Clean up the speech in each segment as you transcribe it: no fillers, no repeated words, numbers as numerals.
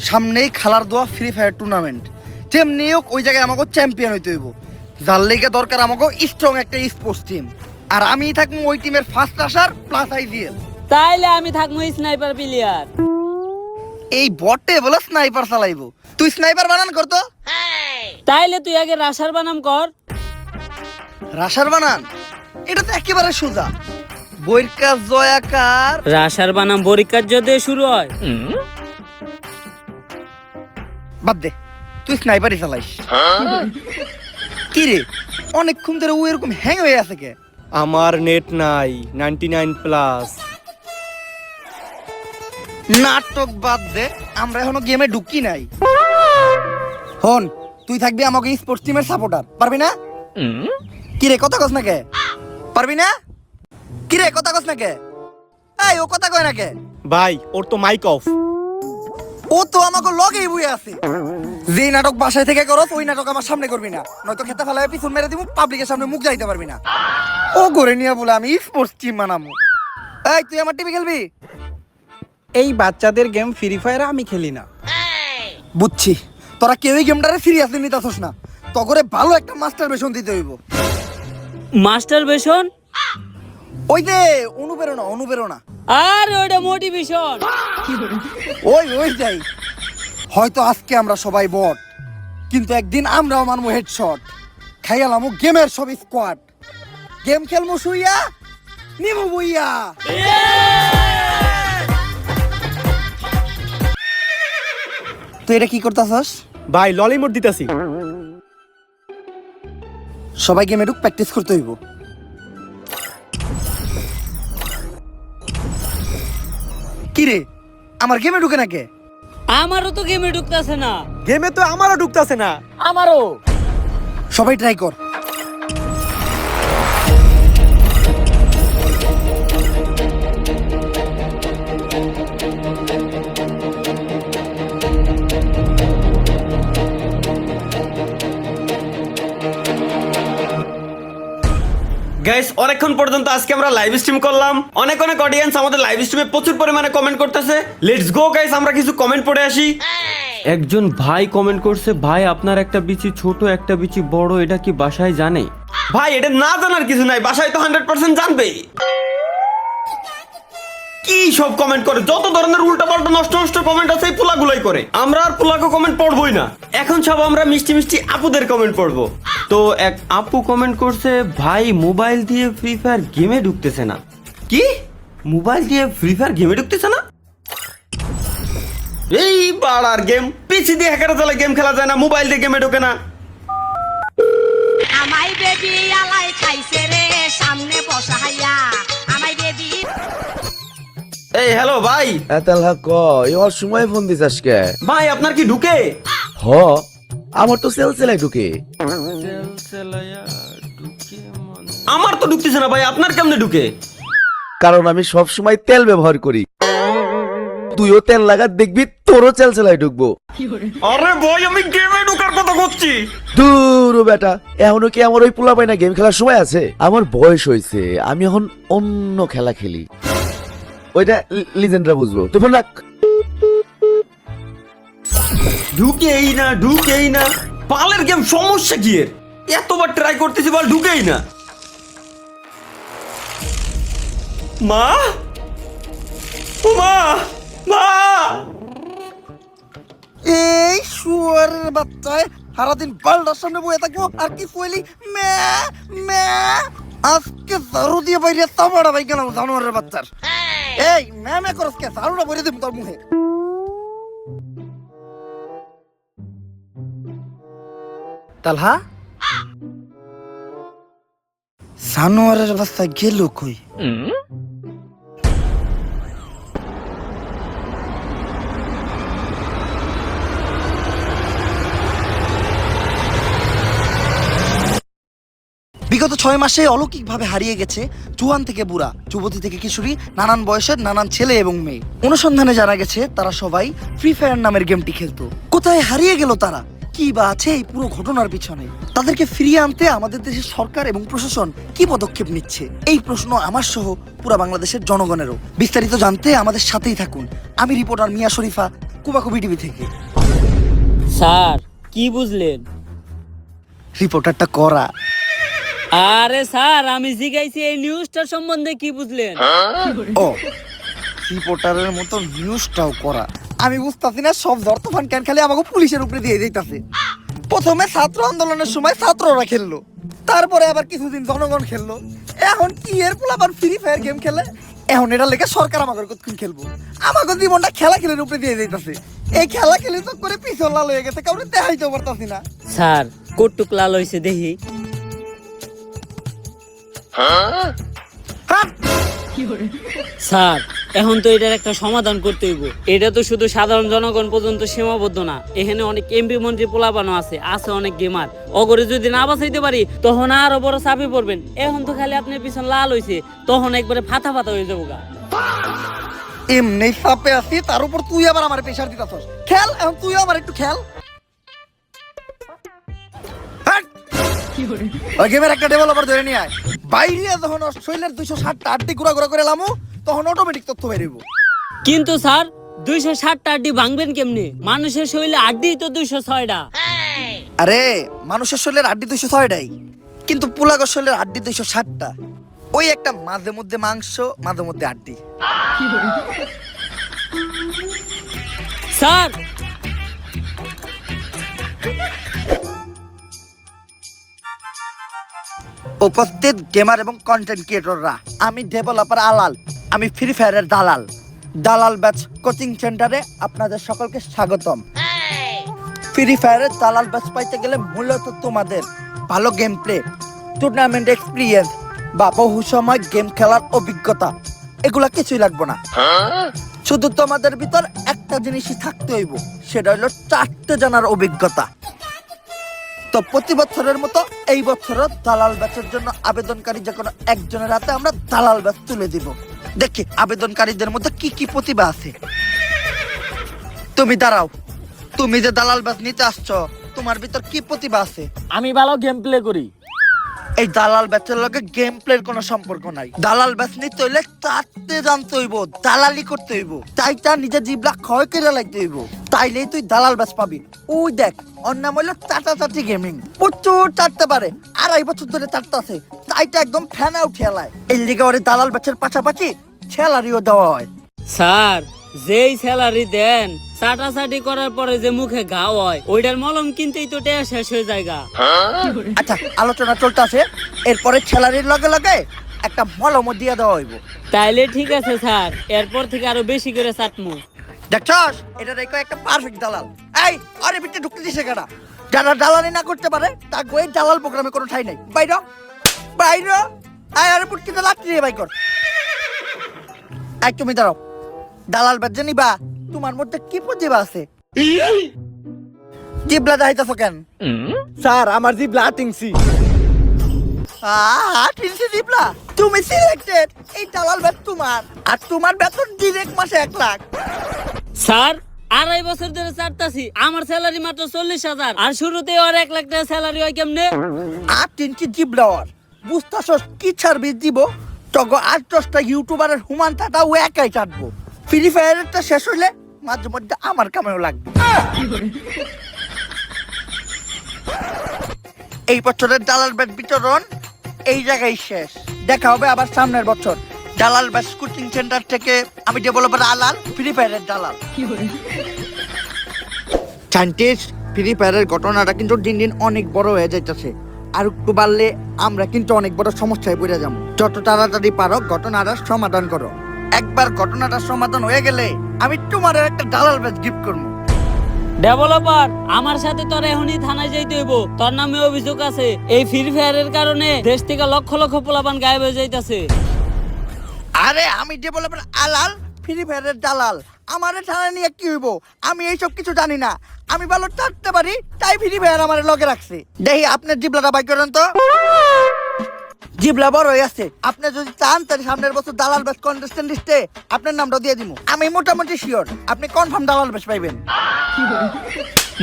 সামনেই খেলার দোয়া ফ্রি ফায়ার টুর্নামেন্ট, যেমনি হোক ওই জায়গায় আমাকে চ্যাম্পিয়ন হইতে হইব। যার লেগে দরকার আমাকে স্ট্রং একটা স্পোর্টস টিম, আর আমি থাকবো ওই টিমের ফার্স্ট আসার প্লাস আইজিএল। তাইলে আমি থাকবো স্নাইপার প্লেয়ার। এই বটে বলে স্নাইপার চালাইবো, তুই স্নাইপার বানান করতো। তাইলে তুই আগে রাশার বানাম কর। রাশার বানান এটা তো একেবারে সোজা, বইয়ের কাজ জয়াকার। রাশার বানাম পরীক্ষার যদি শুরু হয়। বাদ দে, তুই স্নাইপারই চালাইস। কি রে অনেকক্ষণ ধরে ও এরকম হ্যাং হয়ে আছে কে? আমার নেট নাই 99+। নাটক বাদ দে, আমরা এখনো গেমে ঢুকি নাই। হন, তুই থাকবি আমাকে স্পোর্টস টিমের সাপোর্টার, পারবি না? কি রে কথা কস না কে? পারবি না? কি রে কথা কস না কে? এই ও কথা কয় না কে? ভাই ওর তো মাইক অফ। ও তো আমাকে লগেই বই আছে। যে নাটক বাসায় থেকে করস ওই নাটক আমার সামনে করবি না, নয়তো খেতে ফেলায় পিছন মেরে দিব, পাবলিকের সামনে মুখ যাইতে পারবি না। ও করে নিয়ে বলে আমি স্পোর্টস টিম বানাবো। এই তুই আমার টিভি খেলবি? এই বাচ্চাদের গেম ফ্রি ফায়ার আমি খেলি না। বুঝছি, তোরা কেউই গেমটারে সিরিয়াসলি নিতাছস না। তগরে ভালো একটা মাস্টার বেশন দিতে হইব। মাস্টার বেশন? ওই যে অনুপ্রেরণা। আর ওইটা মোটিভেশন। ওই যাই। হয়তো আজকে আমরা সবাই বট, কিন্তু একদিন আমরাও মানবো হেডশট, খাইয়ালামো গেমের সব স্কোয়াড। গেম খেলমু শুইয়া, নিমু বইয়া। তুই এটা কি করতাছস? ভাই ললিমোট দিতাছি। সবাই গেমে ঢুক, প্র্যাকটিস করতে হইব। কি রে আমার গেমে ঢুকে না কে? আমারও তো গেমে ঢুকতেছে না। গেমে তো আমারও ঢুকতাছে না। আমারও। সবাই ট্রাই কর। গাইস অনেকক্ষণ পর্যন্ত আজকে আমরা লাইভ স্ট্রিম করলাম, অনেক অডিয়েন্স আমাদের লাইভ স্ট্রিমে প্রচুর পরিমাণে কমেন্ট করতেছে। লেটস গো গাইস, আমরা কিছু কমেন্ট পড়ে আসি। একজন ভাই কমেন্ট করছে, ভাই আপনার একটা বিচি ছোট একটা বিচি বড়, এটা কি বাসায় জানে? ভাই এটা না জানার কিছু নাই, বাসায় তো 100% জানবে। কি সব কমেন্ট করে, যত ধরনের উল্টাপাল্টা নষ্ট কমেন্ট আছে এই পোলাগুলাই করে। আমরা আর পোলাকে কমেন্ট পড়বই না, এখন সব আমরা মিষ্টি আপুদের কমেন্ট পড়বো। তো এক আপু কমেন্ট করছে, ভাই মোবাইল দিয়ে ফ্রি ফায়ার গেমে ঢুকতেছে না। কি মোবাইল দিয়ে ফ্রি ফায়ার গেমে ঢুকতেছে না? এই বাড়ার গেম, পিসি দিয়ে হ্যাকার চালা গেম খেলা যায় না, মোবাইল দিয়ে গেমে ঢোকে না। আমাই বেবি আলাই খাইছে রে সামনে বসাইয়া আমাই বেবি। এই হ্যালো ভাই। এতাল ক এর সময় ফোন দিস আজকে? ভাই আপনার কি ঢুকে? হ আমার তো সেলসেলাই ঢুকে। আমার তো ঢুকতেছে না ভাই, আপনার কেমনে ঢুকে? কারণ আমি সব সময় তেল ব্যবহার করি, তুইও তেল লাগা দেখবি তোরও সেলসেলাই ঢুকবো। আরে ভাই আমি গেমে ঢোকার কথা করছি। দূর বেটা, এখনো কি আমার ওই পোলা পাই না গেম খেলার সময় আছে? আমার বয়স হয়েছে, আমি এখন অন্য খেলা খেলি, ওইটা লিজেন্ডরা বুঝবো। তো ফোন রাখ। ঢুকেই না পালের গেম, সমস্যা কি এর? এতবার ট্রাই করতেছি বল ঢুকেই না। মা মা মা এই শুয়ারের বাচ্চায় সারাদিন বালটার সামনে বয়ে থাকবো আর কি কইলি মে। আজকে ঝাড়ু দিয়ে বাইরে তামাড়া ভাই গেলাম জানোয়ারের বাচ্চার। এই মে করস কে? ঝাড়ুটা বইরে দিব তোর মুখে। তালহা জানোয়ারের বাচ্চা গেল কই? বিগত 6 মাসে অলৌকিকভাবে হারিয়ে গেছে জুয়ান থেকে বুড়া, যুবতী থেকে কিশোরী, নানান বয়সের নানান ছেলে এবং মেয়ে। অনুসন্ধানে জানা গেছে তারা সবাই ফ্রি ফায়ার নামের গেমটি খেলতো। কোথায় হারিয়ে গেল তারা? কি বা আছে এই পুরো ঘটনার পিছনে? তাদেরকে ফিরিয়ে আনতে আমাদের দেশের সরকার এবং প্রশাসন কি পদক্ষেপ নিচ্ছে? এই প্রশ্ন আমার সহ পুরো বাংলাদেশের জনগণেরও। বিস্তারিত জানতে আমাদের সাথেই থাকুন। আমি রিপোর্টার মিয়া শরীফা, কুবাকুবি টিভি থেকে। স্যার কি বুঝলেন? রিপোর্টারটা করা। আরে স্যার আমি জিজ্ঞাসি এই নিউজটার সম্বন্ধে কি বুঝলেন? ও, রিপোর্টারের মতো নিউজটাও করা। আমি বুঝতাছি না সব ধর্তফান কেন খালি আমাকে পুলিশের উপরে দিয়ে দিতেছে। প্রথমে ছাত্র আন্দোলনের সময় ছাত্ররা খেললো, তারপরে আবার কিছুদিন জনগণ খেললো, এখন কি এর পোলাপান ফ্রি ফায়ার গেম খেলে। এখন এটা লেগে সরকার আমাকে কতক্ষণ খেলবো। আমাকে জীবনটা খেলা খেলের উপরে দিয়ে দিতেছে। এই খেলা খেলে তো করে পিছন লাল হয়ে গেছে, কাউরে দেখাইতে পারতাছি না। স্যার কটুক লাল হয়েছে দেখি। হাট! স্যার এখন তো এটার একটা সমাধান করতে হইব। এটা তো শুধু সাধারণ জনগণ পর্যন্ত সীমাবদ্ধ না, এখানে অনেক এমপি মন্ত্রী পোলাপানো আছে অনেক গেমার। অগরে যদি না বাঁচাইতে পারি তখন আরো বড় চাপে পড়বেন। এখন তো খালি আপনার পিছন লাল হয়েছে, তখন একবারে ফাতা ফাতা হয়ে যাবো গা। এমনি চাপে আছি, তার উপর তুই আবার আমার প্রেশার দিতাছস। খেল, এখন তুই আমার একটু খেল। হাট! ওই গেমের একটা ডেভেলপার ধরে নিয়ে আয়। বাইরে যখন অস্ট্রেলিয়ার 260টা আড্ডি ঘুরা ঘুরা করে লামু, তখন অটোমেটিক তথ্য বেরিব। কিন্তু স্যার 260টা আড্ডি ভাঙবেন কেমনে? মানুষের শরীরে আড্ডি তো 206টা। আরে মানুষের শরীরের আড্ডি 206টাই, কিন্তু পুলাগর শরীরের আড্ডি 260টা। ওই একটা মাঝে মধ্যে মাংস, মাঝে মধ্যে আড্ডি। স্যার উপস্থিত গেমার এবং কন্টেন্ট ক্রিয়েটররা, আমি ডেভেলপার আলাল, আমি ফ্রি ফায়ারের দালাল। দালাল ব্যাচ কোচিং সেন্টারে আপনাদের সকলকে স্বাগতম। ফ্রি ফায়ারের দালাল ব্যাচ পাইতে গেলে মূলত তোমাদের ভালো গেম প্লে, টুর্নামেন্ট এক্সপিরিয়েন্স বা বহু সময় গেম খেলার অভিজ্ঞতা, এগুলা কিছুই লাগবে না। শুধু তোমাদের ভিতর একটা জিনিসই থাকতে হইব, সেটা হলো 4টে জানার অভিজ্ঞতা। তো প্রতি বছরের মতো এই বছরও দালাল ব্যাচের জন্য আবেদনকারী যে কোনো একজনের হাতে আমরা দালাল ব্যাচ তুলে দিব। দেখি আবেদনকারীদের মধ্যে কি কি প্রতিভা আছে। তুমি দাঁড়াও, তুমি যে দালাল ব্যাচ নিতে আসছো, তোমার ভিতর কি প্রতিভা আছে? আমি ভালো গেম প্লে করি। এই দালাল ব্যাচের লগে গেম প্লের কোনো সম্পর্ক নাই। দালাল ব্যাচ নিতে হইলে তাতে জানতে হইব, দালালি করতে হইব, তাইটা নিজের জিবলা ক্ষয় করে লাগতে হইব, তাইলেই তুই দালাল ব্যাচ পাবি। ওই দেখ, ওর নাম হইলো চাটাচাটি গেমিং, প্রচুর চাটতে পারে, 2.5 বছর ধরে চাটতেছে, তাইটা একদম ফ্যান আউট খেলায়। এই লিগে ওরে দালাল ব্যাচের পাশাপাশি স্যালারিও দেওয়া হয়। স্যার যেই স্যালারি দেন, চাটাচাটি করার পরে যে মুখে ঘা হয়, ওইটার মলম কিনতেই তো টাকা শেষ হয়ে যায় গা। আচ্ছা, আলোচনা চলতেছে, এরপরে স্যালারির লগে লগে একটা মলমও দিয়ে দেওয়া হইব। তাইলে ঠিক আছে স্যার, এরপর থেকে আরো বেশি করে চাটমু। দেখছস, এটা দেখো একটা পারফেক্ট দালাল। এই আরে বিটে ঢুকতে দিছে কেডা? যারা দালালি না করতে পারে তা গোয়ের দালাল প্রোগ্রামে কোনো ঠাই নাই। বাইরো বাইরো, আয় আরে পুটকিতে লাঠি দিয়ে বাই কর। এই তুমি দাঁড়াও, দালাল বাদ জানিবা তোমার মধ্যে কি প্রতিভা আছে? জিবলা দাইতাছ কেন? স্যার আমার জি ব্লাটিংসি। টিনসি জিবলা, তুমি সিলেক্টেড। এই দালাল বাদ তোমার, আর তোমার বেতন ডিরেক্ট মাসে 1 লাখ। স্যার 2.5 বছর ধরে চাটতাছি, আমার স্যালারি মাত্র 40,000, আর শুরুতে ওর 1 লাখ টাকা স্যালারি হয় কেমনে? টিনসি জিবলাওয়ার বুঝতাছস কি সার্ভিস দিব? তগ 8-10টা ইউটিউবারের হুমানটাটা ও একাই চাটবো। ফ্রি ফায়ারেরটা শেষ হইলে মাঝে মধ্যে আমার কামেও লাগবে। এই বছরের দালাল ব্যাচ বিতরণ এই জায়গায় শেষ। দেখা হবে আবার সামনের বছর। দালাল ব্যাচ কোচিং সেন্টার থেকে আমি ডেভেলপার আলাল, ফ্রি ফায়ারের দালাল। সায়েন্টিস্ট, ফ্রি ফায়ারের ঘটনাটা কিন্তু দিন দিন অনেক বড় হয়ে যাইতেছে। আর একটু বাড়লে আমরা কিন্তু অনেক বড় সমস্যায় পড়ে যাবো। যত তাড়াতাড়ি পারো ঘটনাটার সমাধান করো। একবার ঘটনাটার সমাধান হয়ে গেলে আমি তোমার একটা দালাল ব্যাচ গিফট করবো। ডেভেলপার, আমার সাথে তোর এখনই থানায় যাইতে হইব। তোর নামে অভিযোগ আছে, এই ফ্রি ফায়ারের কারণে দেশ থেকে লক্ষ লক্ষ পোলাপান গায়েব হয়ে যাইতাছে। আরে আমি ডেভেলপার আলাল, ফ্রি ফায়ারের দালাল, আমারে থানায় নিয়ে কি হইব? আমি এইসব কিছু জানি না। আমি ভালো চাটতে পারি, তাই ফ্রি ফায়ার আমার লগে রাখছে। দেখি আপনার জিবলাটা বাই করেন তো। জিবলা বড় হয়ে আছে। আপনি যদি চান তাহলে সামনের বছর দালাল ব্যাচ কন্টেস্টেন্ট লিস্টে আপনার নামটা দিয়ে দিব। আমি মোটামুটি শিওর আপনি কনফার্ম দালাল ব্যাচ পাইবেন।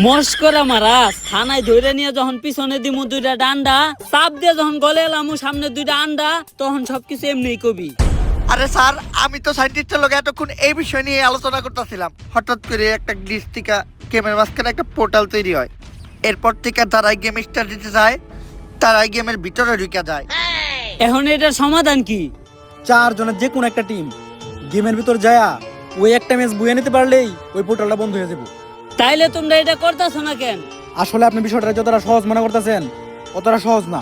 মস্করা মারাস, থানায় ধরে নিয়ে যখন পিছনে দিমু 2টা ডান্ডা, চাপ দিয়ে যখন গলে এলামু সামনে 2টা আন্ডা, তখন সবকিছু এমনিই কবি। আরে স্যার, আমি তো সায়েন্টিস্টের লোক এতক্ষণ এই বিষয় নিয়ে আলোচনা করতেছিলাম। হঠাৎ করে একটা ডিশ থেকে গেমের মাঝখানে একটা পোর্টাল তৈরি হয়। এরপর থেকে তারাই গেম স্টার্ট দিতে যায়, তারাই গেমের ভিতরে ঢুকে যায়। এখন এটার সমাধান কি? 4 জনের যে কোনো একটা টিম গেমের ভিতর যায়া ওই একটা ম্যাচ বুয়ে নিতে পারলেই ওই পোর্টালটা বন্ধ হয়ে যাবে। তাইলে তোমরা এটা করতেছো না কেন? আসলে আপনি বিষয়টা যতটা সহজ মনে করতেছেন অতটা সহজ না।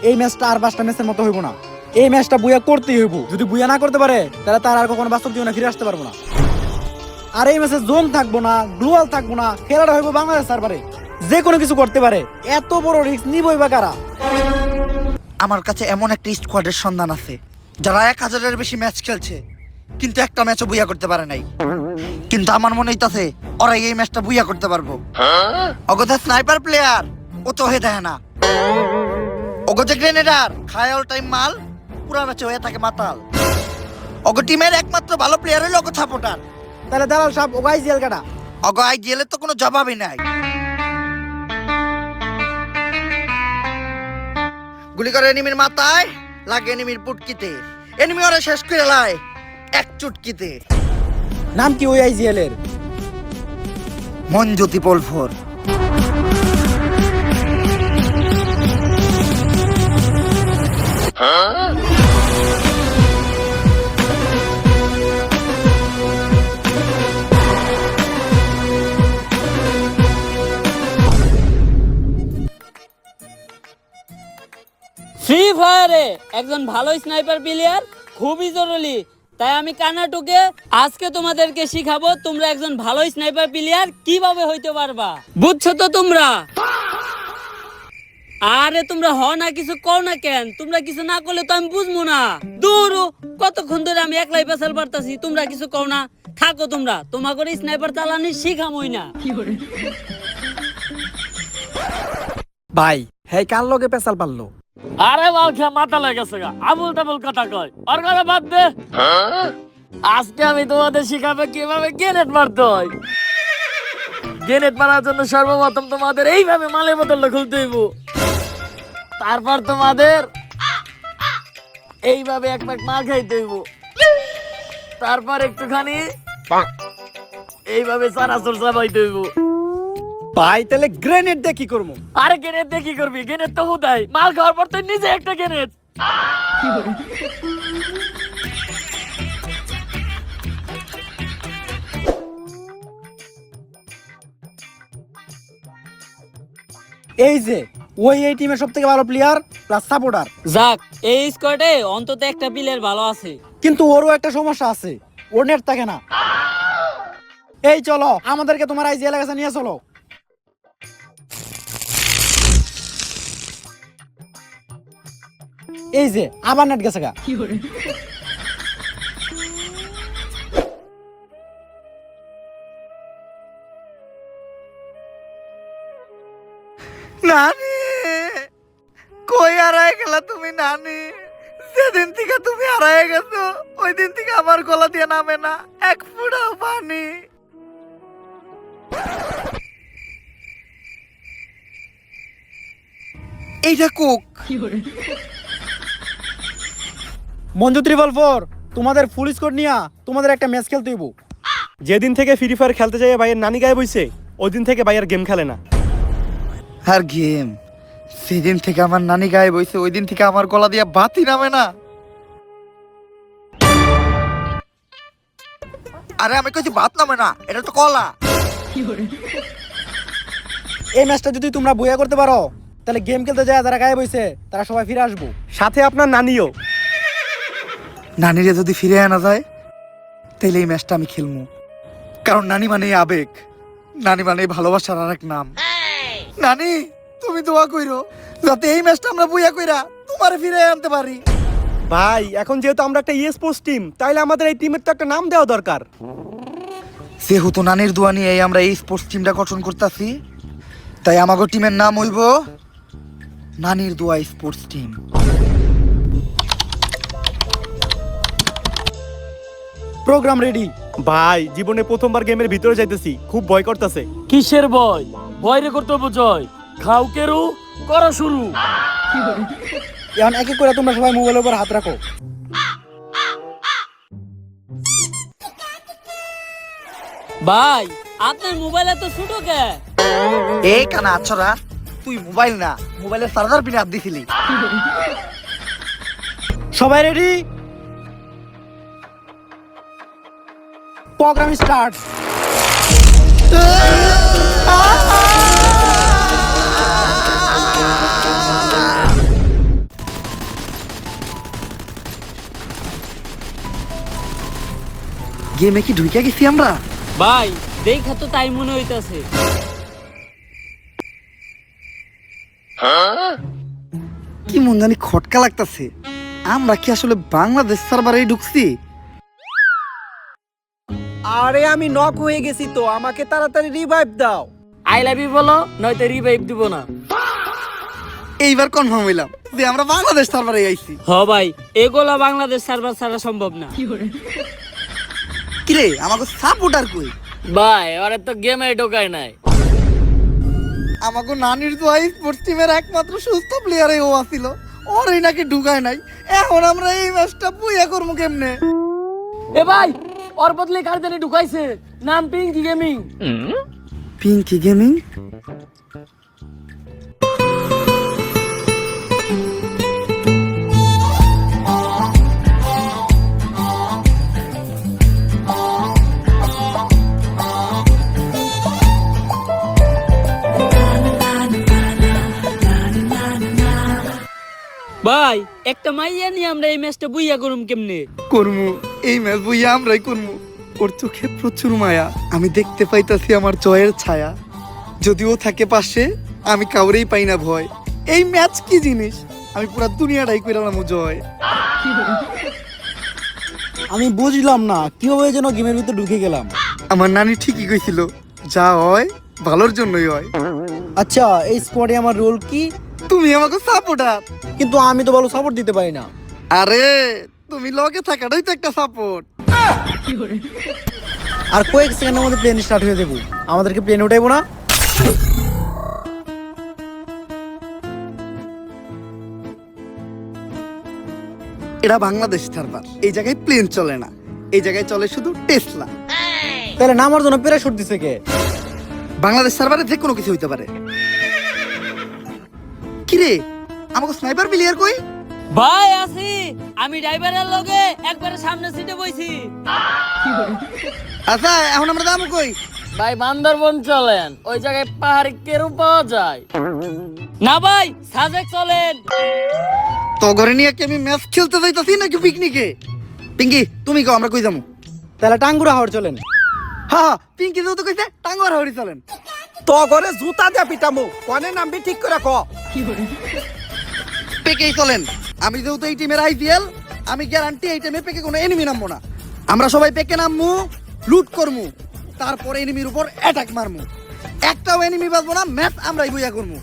এই ম্যাচটা আর 5টা ম্যাচের মতো হইব না। এই ম্যাচটা বুয়া করতেই হইব। যদি বুয়া না করতে পারে তাহলে তার আর কখনো বাস্তব জীবনে ফিরে আসতে পারবো না। আর এই ম্যাচে জোন থাকবো না, গ্লোয়াল থাকবো না, খেলাটা হইব বাংলাদেশ সার্ভারে। যে কোনো কিছু করতে পারে, এত বড় রিস্ক নিবই বা কারা? আমার কাছে এমন একটা স্কোয়াডের সন্ধান আছে যারা 1000-এর বেশি ম্যাচ খেলছে, কিন্তু একটা ম্যাচও বুইয়া করতে পারে নাই। কিন্তু আমার মনে হইতাছে ওরা এই ম্যাচটা বুইয়া করতে পারবো। অগথা স্নাইপার প্লেয়ার ও তো হয়ে দেয় না, অগথা গ্রেনেডার খায় অল টাইম মাল, পুরা ম্যাচে হয়ে থাকে মাতাল। অগ টিমের একমাত্র ভালো প্লেয়ার হলো অগ সাপোর্টার। তাহলে দালাল সাহেব ও আইজিএল কাটা। অগ আইজিএল এর তো কোনো জবাবই নাই। গুলি করে এনিমির মাথায়, লাগে এনিমির পুটকিতে, এনিমি ওরা শেষ করে লাই এক চুটকিতে। নাম কি ওই আইজিএল এর? মনজ্যোতি পলফর। ফ্রি ফায়ারে একজন ভালো স্নাইপার প্লেয়ার খুবই জরুরি। তাই আমি কানাটুকে আজকে তোমাদেরকে শিখাবো তোমরা একজন ভালো স্নাইপার প্লেয়ার কিভাবে হইতে পারবা। বুঝছো তো তোমরা? আরে তোমরা হ না কিছু কও না কেন? তোমরা কিছু না করলে তো আমি বুঝবো না। দূর, কতক্ষণ ধরে আমি একলাই পেছাল পারতাছি, তোমরা কিছু কও না। থাকো তোমরা, তোমার করে স্নাইপার চালানি শিখামই না। ভাই হ্যাঁ কার লগে পেছাল পারলো? আরে বালখা মাথা লেগেছে গা, আবুল তাবুল কথা কয়, আর কথা বাদ দে। আজকে আমি তোমাদের শিখাবো কিভাবে গ্রেনেড মারতে হয়। গ্রেনেড মারার জন্য সর্বপ্রথম তোমাদের এইভাবে মালের বোতলটা খুলতে হইব। তারপর তোমাদের এইভাবে এক প্যাক মাল খাইতে হইব। তারপর একটুখানি এইভাবে চানাচুর চাবাইতে হইব। ভাই তাহলে গ্রেনেড দিয়ে কি করবো? আরে গ্রেনেড দিয়ে কি করবি? গ্রেনেড তো হুদাই, মাল খাওয়ার পর তুই নিজে একটা গ্রেনেড। এই যে ওই এই টিমের সব থেকে ভালো প্লেয়ার প্লাস সাপোর্টার। যাক, এই স্কোয়াডে অন্তত একটা প্লেয়ার ভালো আছে। কিন্তু ওরও একটা সমস্যা আছে, ওর নেট থাকে না। এই চলো আমাদেরকে তোমার আইজিএল কাছে নিয়ে চলো। এই যে আবার নেট গেছে গা। নানি কই হারায় গেলা তুমি? নানি, যেদিন থেকে তুমি হারায় গেছো ওই দিন থেকে আমার গলা দিয়ে নামে না এক ফুটাও পানি। এইটা কোক। মঞ্জু 444 তোমাদের ফুল স্কোর নিয়া তোমাদের একটা ম্যাচ খেলতে হইব। যেদিন থেকে ফ্রি ফায়ার খেলতে যাই ভাইয়ের নানি গায়ে বইছে ওই দিন থেকে ভাইয়ের গেম খেলে না। আর গেম, সেদিন থেকে আমার নানি গায়ে বইছে ওই দিন থেকে আমার গলা দিয়ে বাতি নামে না। আরে আমি কইছি ভাত নামে না, এটা তো কলা। এই ম্যাচটা যদি তোমরা বইয়া করতে পারো তাহলে গেম খেলতে যায় যারা গায়ে বইছে তারা সবাই ফিরে আসবো, সাথে আপনার নানিও। নানিরে যদি ফিরে আনা যায় তাহলে এই ম্যাচটা আমি খেলবো, কারণ নানি মানে আবেগ, নানি মানে ভালোবাসার আরেক নাম। নানি তুমি দোয়া কইরো যাতে এই ম্যাচটা আমরা বুইয়া কইরা তোমারে ফিরে আনতে পারি। ভাই এখন যেহেতু আমরা একটা স্পোর্টস টিম তাইলে আমাদের এই টিমের তো একটা নাম দেওয়া দরকার। যেহেতু নানির দোয়া নিয়ে আমরা এই স্পোর্টস টিমটা গঠন করতেছি, তাই আমাগো টিমের নাম হইব নানির দোয়া স্পোর্টস টিম। Programme ready. ভাই জীবনে প্রথমবার গেমের ভিতরে যাইতেছি, খুব ভয় করতেছে। কিসের ভয়? ভয়রে করতে বুঝয়, খাও কেরু করা শুরু। এখন এক এক করে তোমরা সবাই মোবাইলের উপর হাত রাখো। ভাই আপনার মোবাইল এত ছোট কে? এই কানা আছরা, তুই মোবাইল না, মোবাইলের চার্জার পিনে হাত দিছিলি। সবাই রেডি? Programme start. গেমে কি ঢুকে গেছি আমরা? ভাই দেখা তো তাই মনে হইতাছে। কি মন জানি খটকা লাগতাছে। আমরা কি আসলে বাংলাদেশ সার্ভারেই ঢুকছি? আরে আমি নক হয়ে গেছি তো, আমাকে তাড়াতাড়ি রিভাইভ দাও। আই লাভ ইউ বলো, নয়তো রিভাইভ দিব না। এইবার কনফার্ম হইলাম যে আমরা বাংলাদেশ সার্ভারে আইছি। হ ভাই, এগুলা বাংলাদেশ সার্ভার ছাড়া সম্ভব না। কিরে আমাকে সাপোর্টার কই? ভাই ওরা তো গেমে ঢোকায় নাই। আমাকে নানির দোয়াই স্পোর্টস টিমের একমাত্র সুস্থ প্লেয়ারে ও আছিল, ওরই নাকি ঢুকায় নাই। এখন আমরা এই ম্যাচটা বুইয়া করবো কেমনে? এ ভাই, ওর বদলে কার জানি ঢুকাইছে, নাম পিঙ্কি গেমিং। পিঙ্কি গেমিং? ভাই একটা মাইয়া নিয়ে আমরা এই ম্যাচটা বুইয়া করুম কেমনে? করমু, এই ম্যাচ বুইয়া আমরাই করমু। ওর চোখে প্রচুর মায়া, আমি দেখতে পাইতাছি আমার জয়ের ছায়া। যদিও থাকে পাশে, আমি কাউরেই পাই না ভয়। এই ম্যাচ কি জিনিস, আমি পুরা দুনিয়াটাই কইরালাম জয়। আমি বুঝলাম না কিভাবে যেন গেমের ভিতরে ঢুকে গেলাম। আমার নানি ঠিকই কইছিল, যা হয় ভালোর জন্যই হয়। আচ্ছা, এই স্কোয়াডে আমার রোল কি? তুমি আমাকে সাপোর্টার। কিন্তু আমি তো ভালো সাপোর্ট দিতে পারি না। আরে তুমি লগে থাকাটাই তো একটা সাপোর্ট। আর কয়েক সেকেন্ডের মধ্যে প্লেন স্টার্ট হয়ে যাবো, আমাদেরকে প্লেন উঠাইবো না? এটা বাংলাদেশ সার্ভার, এই জায়গায় প্লেন চলে না, এই জায়গায় চলে শুধু টেসলা। তাহলে নামার জন্য প্যারাশুট দিছে কে? বাংলাদেশ সার্ভারে যে কোনো কিছু হইতে পারে। কিরে আমাকে স্নাইপার প্লেয়ার কই? ভাই আছি, আমি ড্রাইভারের লগে একবারে সামনে সিটে বইছি। আচ্ছা এখন আমরা যাবো কই? ভাই বান্দরবন চলেন, ওই জায়গায় পাহাড়ি কেরু পাওয়া যায়। না ভাই সাজেক চলেন। তো ঘরে নিয়ে কি আমি ম্যাচ খেলতে যাইতাছি নাকি পিকনিকে? পিঙ্কি তুমি কও আমরা কই যাবো? তাহলে টাঙ্গুরা হাওড় চলেন। হ্যাঁ পিঙ্কি যেহেতু কইছে টাঙ্গর হাওড়ি চলেন। তো ঘরে জুতা দিয়া পিটামু, কনে নামবি ঠিক করে ক। পেকেই চলেন, আমি যেহেতু এই টিমের আইপিএল, আমি গ্যারান্টি এই টিমে পেকে কোনো এনিমি নামবো না। আমরা সবাই পেকে নামমু, লুট করমু, তারপরে এনিমির উপর অ্যাটাক মারমু। একটাও এনিমি বাঁচবো না, ম্যাচ আমরাই বইয়া করমু।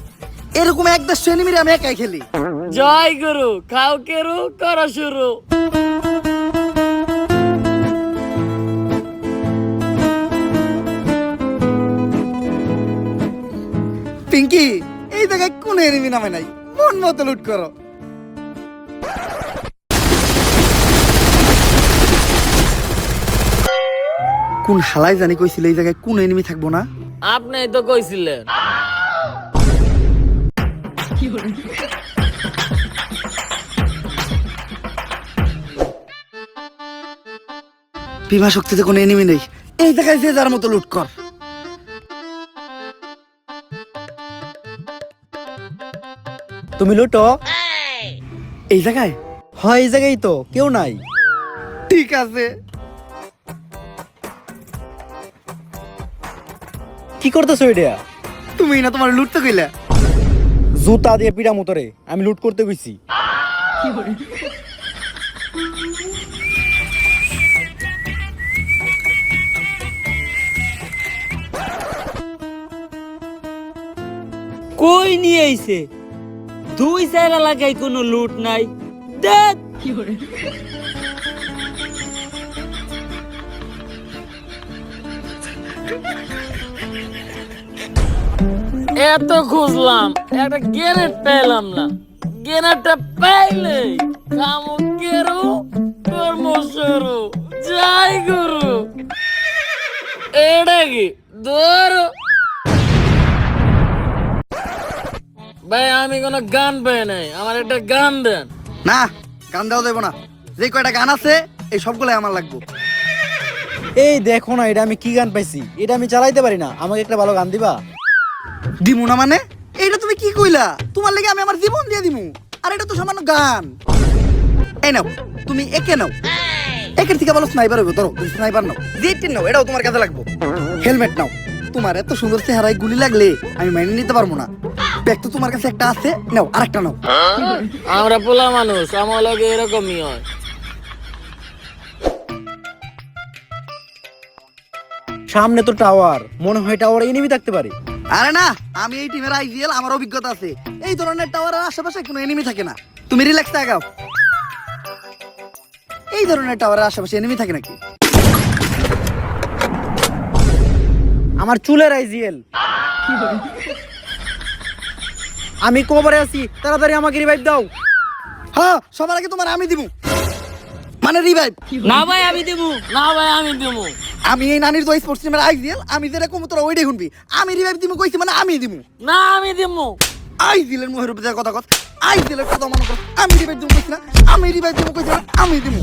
এরকম 1-100 এনিমির আমি একাই খেলি। জয় গুরু, খাও কেরু, করো শুরু। পিঙ্কি এই জায়গায় কোন এনিমি নামে নাই, মন মতো লুট করো। কোন হালাই জানি কইছিল এই জায়গায় কোন এনিমি থাকবো না। আপনি তো কইছিলেন। বিভা শক্তিতে কোনো এনিমি নেই, এই জায়গায় যে যার মতো লুট কর। তুমি লুটো। এই জায়গায়? হয় এই জায়গায় তো কেউ নাই। ঠিক আছে। কি করতেছো এটা? তুমি না তোমার লুটতে কইলা? জুতা দিয়ে পিড়া মতরে আমি লুট করতে গেছি। কই নিয়ে আইছে? 2-4 এলাকায় কোনো লুট নাই। দেখ এত খুঁজলাম, একটা গ্রেনেড পেলাম না। গ্রেনেডটা পাইলে কামো কেরু কর্ম শুরু। জয় গুরু। এটা কি ধরো ভাই, আমি কোনো গান পাই নাই, আমার একটা গান দেন। না, গান দেওয়া দেবো না। যে কয়টা গান আছে এই সবগুলাই আমার লাগবে। এই দেখো না, এটা আমি কি গান পাইছি, এটা আমি চালাইতে পারি না, আমাকে একটা ভালো গান দিবা? দিমু না মানে? এইটা তুমি কি কইলা? তোমার লাগে আমি আমার জীবন দিয়ে দিমু, আর এটা তো সামান্য গান। এই নাও, তুমি একে নাও। একের থেকে ভালো স্নাইপার হইব। ধরো, তুমি স্নাইপার নাও। জেটিন নাও, এটাও তোমার কাজে লাগবে। হেলমেট নাও। তোমার এত সুন্দর চেহারায় গুলি লাগলে আমি মাইনে নিতে পারবো না। ব্যাগ তো তোমার কাছে একটা আছে, নাও আরেকটা নাও। আমরা পোলা মানুষ, আমার লগে এরকমই হয়। সামনে তো টাওয়ার, মনে হয় টাওয়ারে এনিমি থাকতে পারে। আরে না, আমি এই টিমের আইজিএল, আমার অভিজ্ঞতা আছে। এই ধরনের টাওয়ারের আশেপাশে কোনো এনিমি থাকে না। তুমি রিল্যাক্স আগাও। এই ধরনের টাওয়ারের আশেপাশে এনিমি থাকে নাকি? আমার চুলের আইজিএল। আমি কবরে আছি, তাড়াতাড়ি আমাকে রিভাইভ দাও। হ্যাঁ, সবার আগে তোমার আমি দিমু, মানে রিভাইভ। না ভাই আমি দেবো, না ভাই আমি দেবো। আমি এই নানির তো স্পোর্টস টিমের আইজিএল, আমি যেটা কম তোরা ওইটাই শুনবি। আমি রিভাইভ দিমু কইছি মানে আমি দিমু। না আমি দেবো। আইজিএলের মুখের উপরে কথা কস, আইজিএলের কথা মনে কর। আমি রিভাইভ দিমু কইছি না, আমি রিভাইভ দিমু কইছি না, আমি দিমু।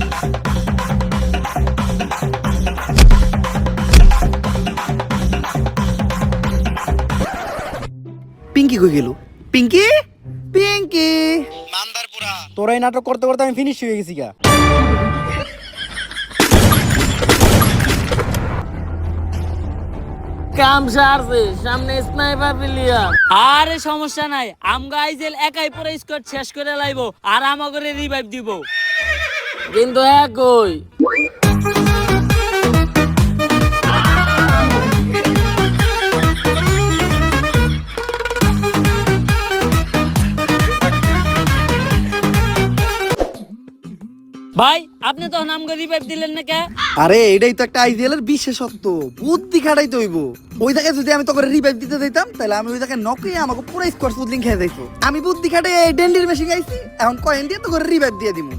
পিঙ্কি কই গেল? পিঙ্কি, পিঙ্কি। তোরা এই নাটক করতে করতে আমি ফিনিশ হয়ে গেছি গা। কাম সারছে, সামনে স্নাইপার প্লেয়ার। আরে সমস্যা নাই, আমগা আইজেল একাই পুরো স্কোয়াড শেষ করে লাইবো, আর আমাকে রিভাইভ দিব। কিন্তু একই ভাই, আপনি তখন আমাকে রিভাইভ দিলেন না কে? আরে এটাই তো একটা আইজিএল এর বিশেষত্ব, বুদ্ধি খাটাইতে হইব। ওই জায়গায় যদি আমি তোকে রিভাইভ দিতে দিতাম, তাহলে আমি ওই জায়গায় নকে আমাকে পুরো স্কোয়াড সুদলিং খেয়ে যাইতো। আমি বুদ্ধি খাটাই এই ডেন্ডির মেশিন গাইছি, এখন কয়েন দিয়ে তোকে রিভাইভ দিয়ে দিমু।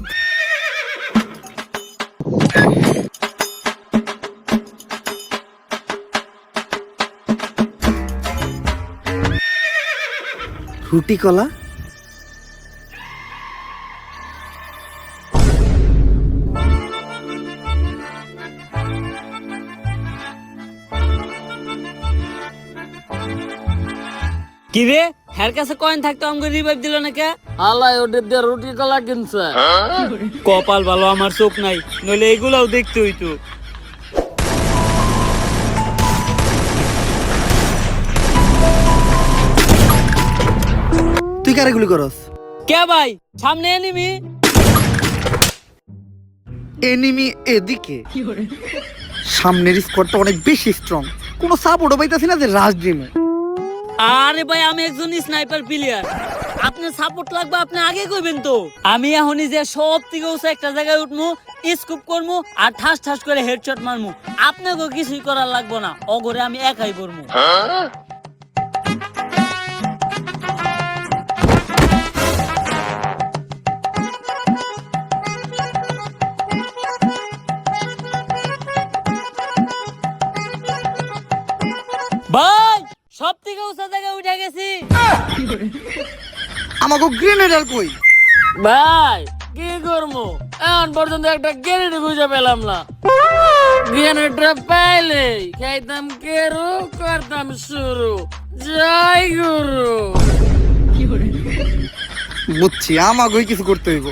রুটি কলা। কি রে, হের কাছে কয়েন থাকতো আমাকে রিভাইভ দিল না কে? আল্লাহ ওদের দিয়ে রুটি কলা কিনছে। কপাল ভালো আমার চোখ নাই, নইলে এগুলাও দেখতে হইতো। তুই কারে গুলি করস? কে ভাই, সামনে এনিমি। এনিমি এদিকে। সামনের স্কোয়াডটা অনেক বেশি স্ট্রং, কোনো সাপোর্টও পাইতাছি না যে রাশ দিমু। আরে ভাই, আমি একজন স্নাইপার প্লেয়ার, আপনার সাপোর্ট লাগবে, আপনি আগে কইবেন তো। আমি এখনই যে সব থেকে উঁচু একটা জায়গায় উঠমু, স্কুপ করমু, আর ঠাস ঠাস করে হেডশট মারমু। আপনাকে কিছুই করার লাগবে না, অগরে আমি একাই করমু। ভাই, সব থেকে উঁচা জায়গায় উঠে গেছি। আমাকে গ্রেনেডার কই? ভাই কি করবো, এখন পর্যন্ত একটা গ্রেনেড খুঁজে পেলাম না। গ্রেনেডটা পাইলে খাইতাম কেরু, করতাম শুরু। জয় গুরু। বুঝছি, আমাকেই কিছু করতে হইব।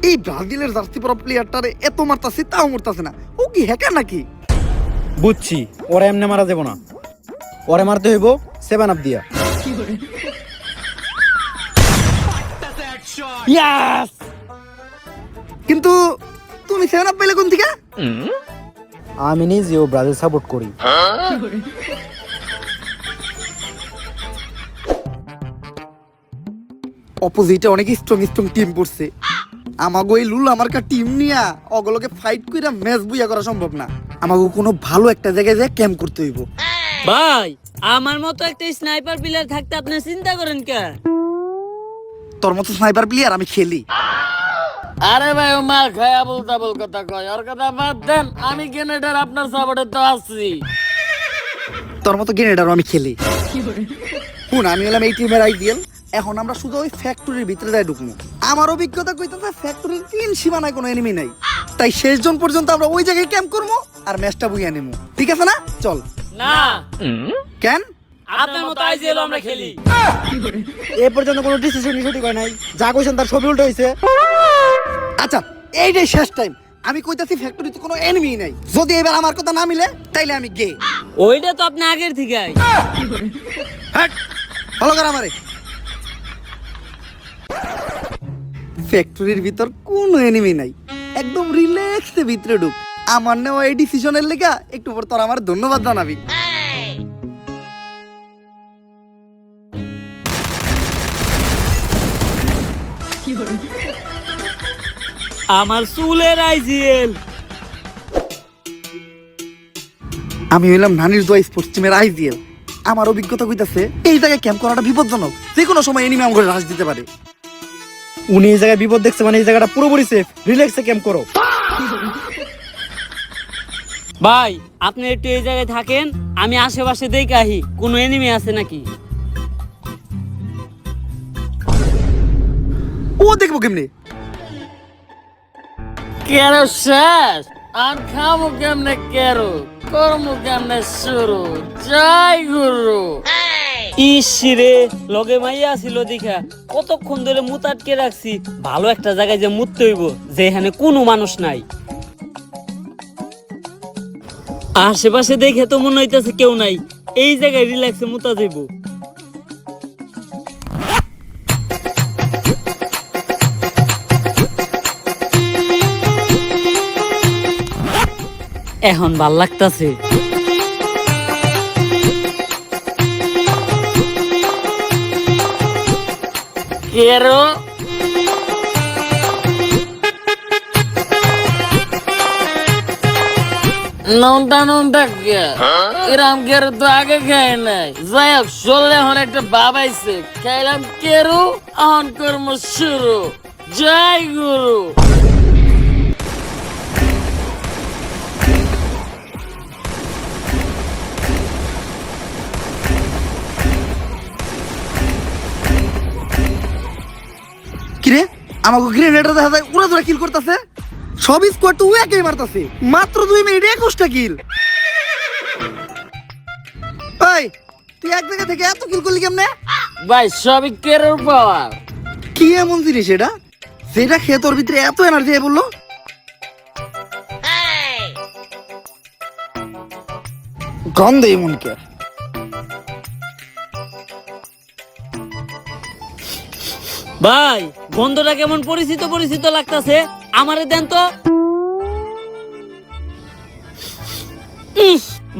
এই ব্রাজিলের জার্সি পরা প্লেয়ারটারে এত মারতাছি তাও মরতাছে না। ও কি হ্যাকার নাকি? বুঝছি, ওরা এমনি মারা যাবো না, ওরে মারতে হইব 7 আপ দিয়া। ইয়াস। কিন্তু তুমি 7 আপ পেলে কোন থেকে? আমি নিজেও ব্রাজিল সাপোর্ট করি। অপোজিটে অনেক স্ট্রং স্ট্রং টিম পড়ছে। আমাগো এই লুল আমার কা টিম নিয়া অগলকে ফাইট কইরা ম্যাচ বুইয়া করা সম্ভব না। আমাগো কোনো ভালো একটা জায়গায় যায় ক্যাম্প করতে হইব। ভাই, আমার মতো একটা স্নাইপার প্লেয়ার থাকতে আপনি চিন্তা করেন কে? তোর মতো স্নাইপার প্লেয়ার আমি খেলি। আরে ভাই ও মাল খায় আবল তাবল কথা কয়, ওর কথা বাদ দেন। আমি গ্রেনেডার আপনার সাপোর্টে তো আছি। তোর মতো গ্রেনেডারও আমি খেলি। শুন, আমি হলাম এই টিমের আইডিয়াল। এখন আমরা শুধু ওই ফ্যাক্টরির ভিতরে যাই ঢুকবো। আমার অভিজ্ঞতা কইতেছে ফ্যাক্টরির 3 সীমানায় কোনো এনিমি নাই, তাই শেষ জন পর্যন্ত আমরা ওই জায়গায় ক্যাম্প করবো আর ম্যাচটা বুইয়া নেবো। ঠিক আছে না? চল। না, কেন? আপনার মতো আইজিএল আমরা খেলি। এ পর্যন্ত কোনো ডিসিশনই সঠিক হয় নাই, যা কইছেন তার সবই উল্টো হইছে। আচ্ছা, এইটাই শেষ টাইম। আমি কইতাছি ফ্যাক্টরিতে কোনো এনিমি নাই। যদি এবার আমার কথা না মিলে তাইলে আমি গে। ওইটা তো আপনি আগের থেকে হ্যাট, ভালো করে আমারে। ফ্যাক্টরির ভিতর কোনো এনিমি নাই, একদম রিল্যাক্সে ভিতরে ঢুক। আমার নেওয়া এই ডিসিশনের লেগা একটু পর তোর আমার ধন্যবাদ জানাবি। আমার চুলের আইজিএল। আমি হইলাম নানির দোয়া স্পোর্টস টিমের আইজিএল। আমার অভিজ্ঞতা কইতাছে এই জায়গায় ক্যাম্প করাটা বিপজ্জনক, যে কোনো সময় এনিমি আমাকে রাশ দিতে পারে। উনি এই জায়গায় বিপদ দেখছে মানে এই জায়গাটা পুরোপুরি সেফ, রিল্যাক্সে ক্যাম্প করো। ভাই আপনি একটু এই জায়গায় থাকেন, আমি আশেপাশে দেখে আহি কোনো এনিমি আছে নাকি। ও দেখবো কেমনে? কেরো শেষ আর খামো কেমনে, কেরো করমু কেমনে শুরু। জয় গুরু। ইসরে লগে মাইয়া ছিল দেখা কতক্ষণ ধরে মুত আটকে রাখছি। ভালো একটা জায়গায় যে মুততে হইব যেখানে কোনো মানুষ নাই। আশেপাশে দেখে তো মনে হইতেছে কেউ নাই, এই জায়গায় রিল্যাক্সে মুতা যাইব। এখন ভাল লাগতাছে। কেরো নন্টা কে এরম কেরো তো আগে খাই নাই। যাই হোক চললে এখন একটা বাবাইছে, খাইলাম কেরো, এখন কর্ম শুরু। জয় গুরু। কিরে, আমাকে গ্রেনেডার দেখা যায় উড়া ধরে কিল করতেছে। সব স্কোয়াড তো একাই মারতাছে, মাত্র 2 মিনিটে 21টা কিল। এই তুই এক জায়গা থেকে এত কিল করলি কেমনে? ভাই সবই কেরোর পাওয়ার। কি এমন জিনিস এটা যেটা খেয়ে তোর ভিতরে এত এনার্জি বললো? গন্ধে এমন কে? ভাই গন্ধটা কেমন পরিচিত পরিচিত লাগতাছে, আমারে দেন তো।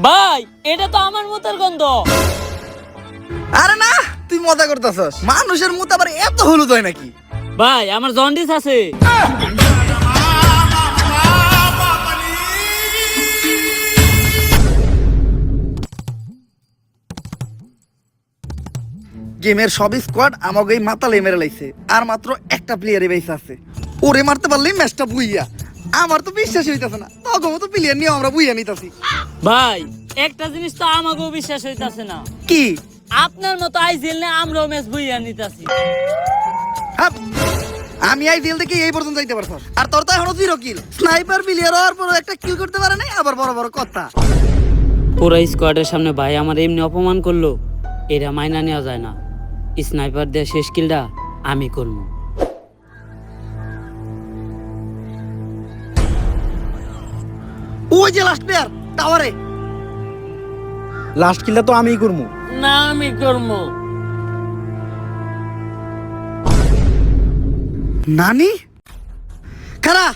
ভাই এটা তো আমার মুতের গন্ধ। আরে না, তুই মজা করতেছস। মানুষের মুত আবার এত হলুদ হয় নাকি? ভাই আমার জন্ডিস আছে। গেমের সব স্কোয়াড আমাকে এই মাতালে মেরে লাইছে, আর মাত্র একটা প্লেয়ারই বেঁচে আছে। ওরে মারতে পারলেই ম্যাচটা বুইয়া। আমার তো বিশ্বাস হইতাছে না, তখন তো প্লেয়ার নিয়ে আমরা বুইয়া নিতাছি। ভাই একটা জিনিস তো আমাকেও বিশ্বাস হইতাছে না। কি? আপনার মতো আইজিএল নে আমরাও ম্যাচ বইয়া নিতাছি। হাপ, আমি আই জেল থেকে এই পর্যন্ত যাইতে পারছ, আর তোর তো এখনো 0 কিল। স্নাইপার প্লেয়ার হওয়ার পর একটা কিল করতে পারে নাই, আবার বড় বড় কথা। পুরো স্কোয়াডের সামনে ভাই আমার এমনি অপমান করলো, এটা মাইনা নেওয়া যায় না। স্নাইপার দিয়ে শেষ কিলটা আমি করবো। ওই যে লাস্ট প্লেয়ার টাওয়ারে। লাস্ট কিলটা তো আমিই করবো। না আমি করবো। নানি খারা,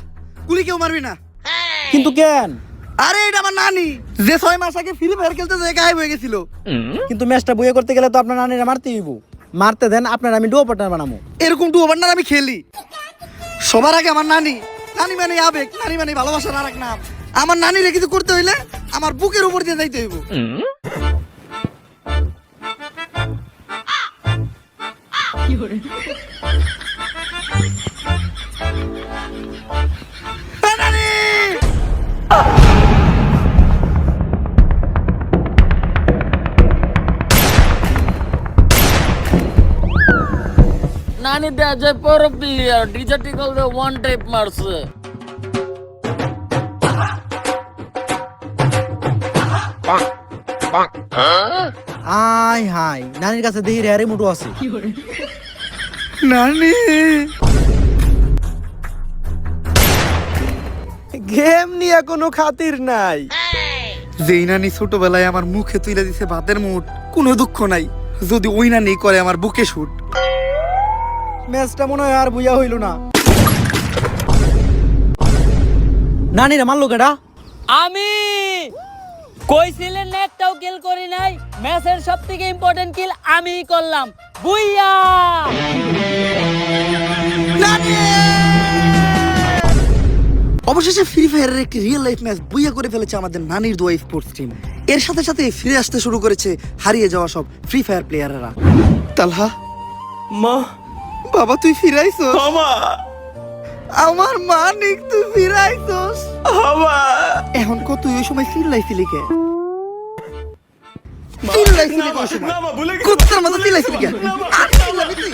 গুলি কেউ মারবি না। কিন্তু কেন? আরে এটা আমার নানি, যে 6 মাস আগে ফ্রি ফায়ার খেলতে যে গায়েব হয়ে গেছিল। কিন্তু ম্যাচটা বইয়ে করতে গেলে তো আপনার নানিরা মারতেই হইব। মারতে দেন, আপনার আমি ডুয়ো পার্টনার বানাবো। এরকম টু ওভার না আমি খেলি। সবার আগে আমার নানি। নানি মানে আবেগ, নানি মানে ভালোবাসার আর এক নাম। আমার নানিরে কিছু করতে হইলে আমার বুকের উপর দিয়ে যাইতে হইব। নানি যে পর প্লেয়ার ডিজিটাল ওয়ান টাইপ মারছে। আয় হাই নানির কাছে দেখি রেয়ারে মুটু আছে। নানি গেম নিয়ে কোনো খাতির নাই। যেই নানি ছোটবেলায় আমার মুখে তুলে দিছে ভাতের মুঠ, কোনো দুঃখ নাই যদি ওই নানি করে আমার বুকে শুট। ম্যাচটা মনে হয় আর বুঝা হইল না। নানিরা মারলো কেডা? আমি কইছিলেন না একটাও কিল করি নাই, ম্যাচের সবথেকে ইম্পর্টেন্ট কিল আমিই করলাম। বুইয়া অবশেষে ফ্রি ফায়ারের একটি রিয়েল লাইফ ম্যাচ বুইয়া করে ফেলেছে আমাদের নানির দোয়া স্পোর্টস টিম। এর সাথে সাথে ফিরে আসতে শুরু করেছে হারিয়ে যাওয়া সব ফ্রি ফায়ার প্লেয়াররা। তালহা, মা, বাবা তুই ফিরাইছস? বাবা, আমার মানিক তুই ফিরাইছস? বাবা। এখন কত ওই সময় চিল্লাইছিলি কে? চিল্লাইছিলি কোন সময়? না, মা, ভুলে গেছি। কুত্তার মতো চিল্লাইছিলি কে? না, মা। আর চিল্লাবি তুই?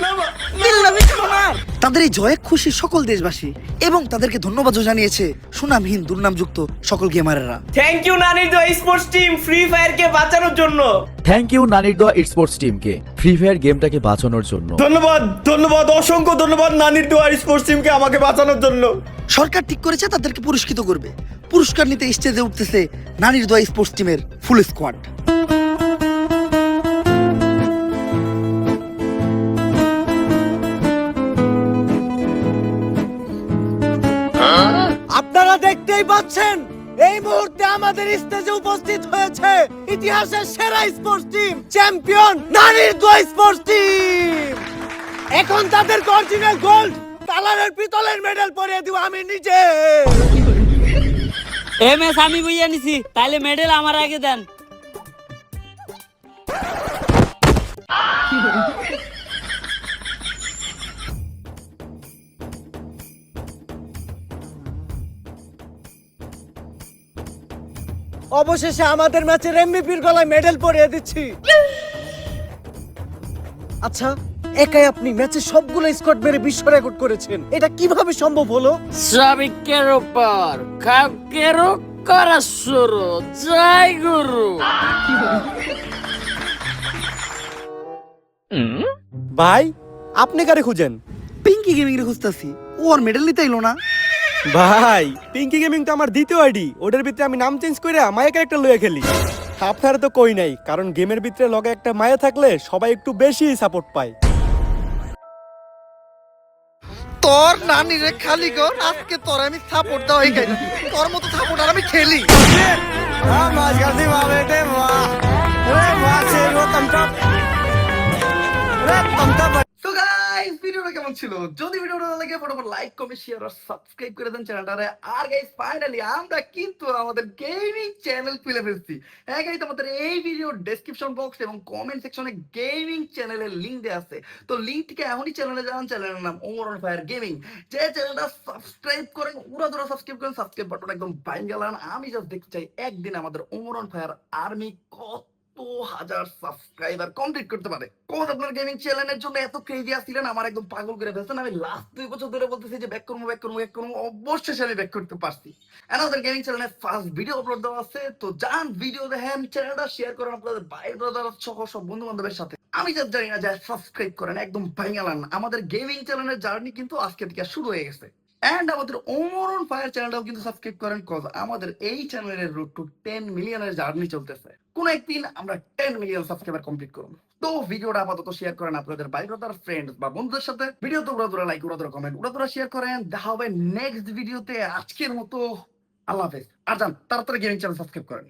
চিল্লাবি কেন আর? তাদের এই জয়ে খুশি সকল দেশবাসী এবং তাদেরকে ধন্যবাদও জানিয়েছে সুনামহীন দুর্নামযুক্ত সকল গেমারেরা। থ্যাংক ইউ নানির দোয়া স্পোর্টস টিম ফ্রি ফায়ার কে বাঁচানোর জন্য। থ্যাংক ইউ নানির দোয়া স্পোর্টস টিমকে ফ্রি ফায়ার গেমটাকে বাঁচানোর জন্য। ধন্যবাদ, ধন্যবাদ, অসংখ্য ধন্যবাদ নানির দোয়া স্পোর্টস টিমকে আমাকে বাঁচানোর জন্য। সরকার ঠিক করেছে তাদেরকে পুরস্কৃত করবে। পুরস্কার নিতে স্টেজে উঠতেছে নানির দোয়া স্পোর্টস টিমের ফুল স্কোয়াড। আপনারা দেখতেই পাচ্ছেন এই মুহূর্তে আমাদের স্টেজে উপস্থিত হয়েছে ইতিহাসের সেরা স্পোর্টস টিম, চ্যাম্পিয়ন নানির দোয়া স্পোর্টস টিম। এখন তাদের অরিজিনাল গোল্ড কালারের পিতলের মেডেল পরিয়ে দিব আমি নিজে। এ ম্যাচ আমি বুইয়া নিছি, তাইলে মেডেল আমার আগে দেন। অবশেষে আমাদের ম্যাচের এমভিপির গলায় মেডেল পরিয়ে দিচ্ছি। আচ্ছা, একাই আপনি ম্যাচে সবগুলো স্কোয়াড মেরে বিশ্ব রেকর্ড করেছেন, এটা কিভাবে সম্ভব হলো? সবিকের উপর কাউকের করা শুরু, জয় গুরু। ভাই, আপনি কারে খুঁজেন? পিঙ্কি গেমিং এর খুঁজতেছি, ও আর মেডেল নিতে এলো না। ভাই, পিঙ্কি গেমিং তো আমার দ্বিতীয় আইডি, ওটার ভিতরে আমি নাম চেঞ্জ করে মায়া ক্যারেক্টার লয়ে খেলি। আপনারা তো কই নাই, কারণ গেমের ভিতরে লগে একটা মায়া থাকলে সবাই একটু বেশি সাপোর্ট পায়। তোর নানিরে খালি কর, আজকে তোর আমি সাপোর্ট দেওয়া হয়ে গেল। তোর মতো সাপোর্ট আর আমি খেলি। তো গাইস, ভিডিওটা কেমন ছিল? যদি ভিডিওটা ভালো লাগে ফটাফট লাইক, কমেন্ট, শেয়ার আর সাবস্ক্রাইব করে দেন চ্যানেলটারে। আর গাইস, ফাইনালি আমরা কিন্তু আমাদের গেমিং চ্যানেল খুলে ফেলছি। হ্যাঁ গাইস, আমাদের এই ভিডিও ডেসক্রিপশন বক্স এবং কমেন্ট সেকশনে গেমিং চ্যানেলের লিংক দেওয়া আছে। তো লিংকটিকে এখনই চ্যানেলে যান, চ্যানেলের নাম ওমর অন ফায়ার গেমিং। যে চ্যানেলটা সাবস্ক্রাইব করেন, উড়াধুরা সাবস্ক্রাইব করেন, সাবস্ক্রাইব বাটন একদম বাইন গেলান। আমি জাস্ট দেখতে চাই একদিন আমাদের ওমর অন ফায়ার আর্মি কত হাজার সাবস্ক্রাইবার কমপ্লিট করতে পারে। কোন আপনার গেমিং চ্যানেলের জন্য এত ক্রেজি আসছিলেন, আমার একদম পাগল করে ফেলছেন। আমি লাস্ট 2 বছর ধরে বলতেছি যে ব্যাক করবো, অবশ্যই আমি ব্যাক করতে পারছি। আমাদের গেমিং চ্যানেলে ফার্স্ট ভিডিও আপলোড দেওয়া আছে, তো যান ভিডিও দেখেন, চ্যানেলটা শেয়ার করেন আপনাদের ভাই ব্রাদার সহ সব বন্ধু বান্ধবের সাথে। আমি জাস্ট জানি না যে সাবস্ক্রাইব করেন, একদম ভাঙালান। আমাদের গেমিং চ্যানেলের জার্নি কিন্তু আজকে থেকে শুরু হয়ে গেছে। এন্ড আমাদের ওমর অন ফায়ার চ্যানেলটাও কিন্তু সাবস্ক্রাইব করেন, কজ আমাদের এই চ্যানেলের রোড টু 10 মিলিয়নের জার্নি চলতেছে। কোন একদিন আমরা 10 মিলিয়ন সাবস্ক্রাইবার কমপ্লিট করব। তো ভিডিওটা আপাতত শেয়ার করেন আপনাদের ভাই ব্রাদার, ফ্রেন্ড বা বন্ধুদের সাথে। ভিডিও তো উড়াদুরা লাইক, উড়াদুরা কমেন্ট, উড়াদুরা শেয়ার করেন। দেখা হবে নেক্সট ভিডিওতে। আজকের মতো আল্লাহ হাফেজ। আর যান তাড়াতাড়ি গেমিং চ্যানেল সাবস্ক্রাইব করেন।